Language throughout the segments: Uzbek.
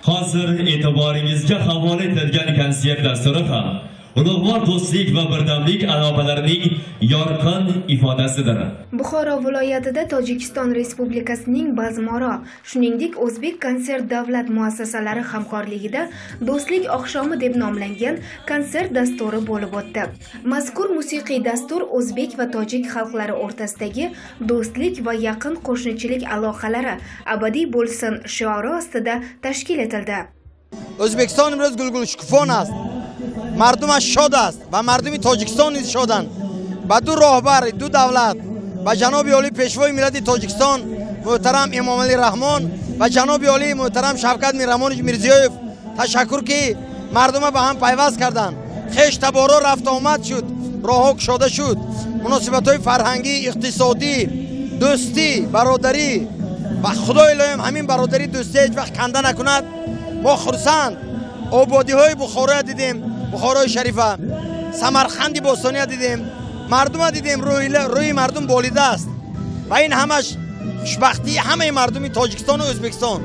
Hozir e'tiboringizga havola etilgan konsert dasturi ham ulug'vor do'stlik va birdamlik aloqalarining yorqin ifodasidir. Buxoro viloyatida Tojikiston Respublikasining Bazmoro, shuningdek O'zbek konsert davlat muassasalari hamkorligida Do'stlik oqshomi deb nomlangan konsert dasturi bo'lib o'tdi. Mazkur musiqiy dastur o'zbek va tojik xalqlari o'rtasidagi do'stlik va yaqin qo'shnichilik aloqalari abadiy bo'lsin shiori ostida tashkil etildi. O'zbekiston imroz gulgul shukufon است. مردمش شاد است و مردم تاجیکستان نیز شادند. با دو راهبر دو دولت و جناب عالی پیشوای ملت تاجیکستان محترم امام علی رحمان و جناب عالی محترم شوکت میرحمانویچ میرزیویف تشکر که مردم به هم پیوست کردند. خیش تبارا رفت آمد شد، راهها گشاده شد. مناسبت‌های فرهنگی، اقتصادی، دوستی، برادری و خدای الهیم همین برادری دوستی هیچ وقت کنده نکند. ما خرسند آبادی‌های بخارا دیدیم، بخارای شریفه، سمرقند باستانی دیدیم، مردم دیدیم روی مردم بالیده است و این همش خوشبختی همه مردم تاجیکستان و ازبکستان.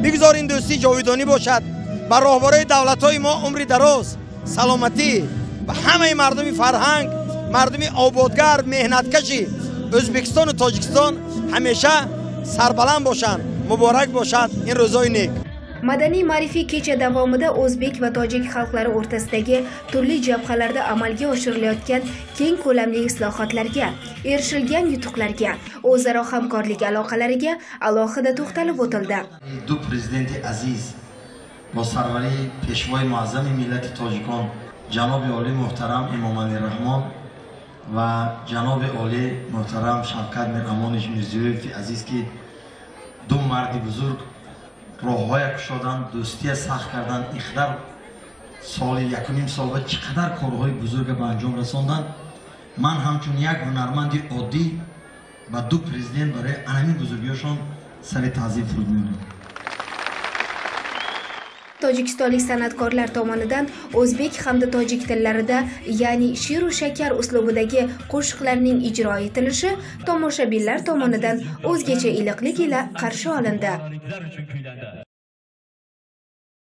بگذارین دوستی جاودانی باشد، بر راهبرای دولت‌های ما عمر دراز، سلامتی و همه مردم فرهنگ، مردم آبادگر، مهنتکشی ازبکستان و تاجیکستان همیشه سربلند باشند. مبارک باشد این روزای نیک. Madaniy ma'rifiy kecha davomida o'zbek va tojik xalqlari o'rtasidagi turli jabhalarda amalga oshirilayotgan keng ko'lamli islohotlarga, erishilgan yutuqlarga, o'zaro hamkorlik aloqalariga alohida to'xtalib o'tildi. Du prezidenti aziz با سروری پیشوای معظم ملت تاجیکان جناب عالی محترم امام علی رحمان و جناب عالی محترم شوکت میرحمانویچ میرزیویف عزیز که دو مرد بزرگ راههای کشادن، دوستی سخت کردن، اخدر سال یکونیم سال بعد چقدر کارهای بزرگ به انجام رساندن. من همچون یک هنرمند عادی و دو پرزیدنت برای انمی بزرگیشان سر تعظیم فرود می‌کنم. Tojikistonlik san'atkorlar tomonidan o'zbek hamda tojik tillarida, ya'ni she'r va shakar uslubidagi qo'shiqlarning ijro etilishi tomoshabinlar tomonidan o'zgacha iliqlik ila qarshi olindi.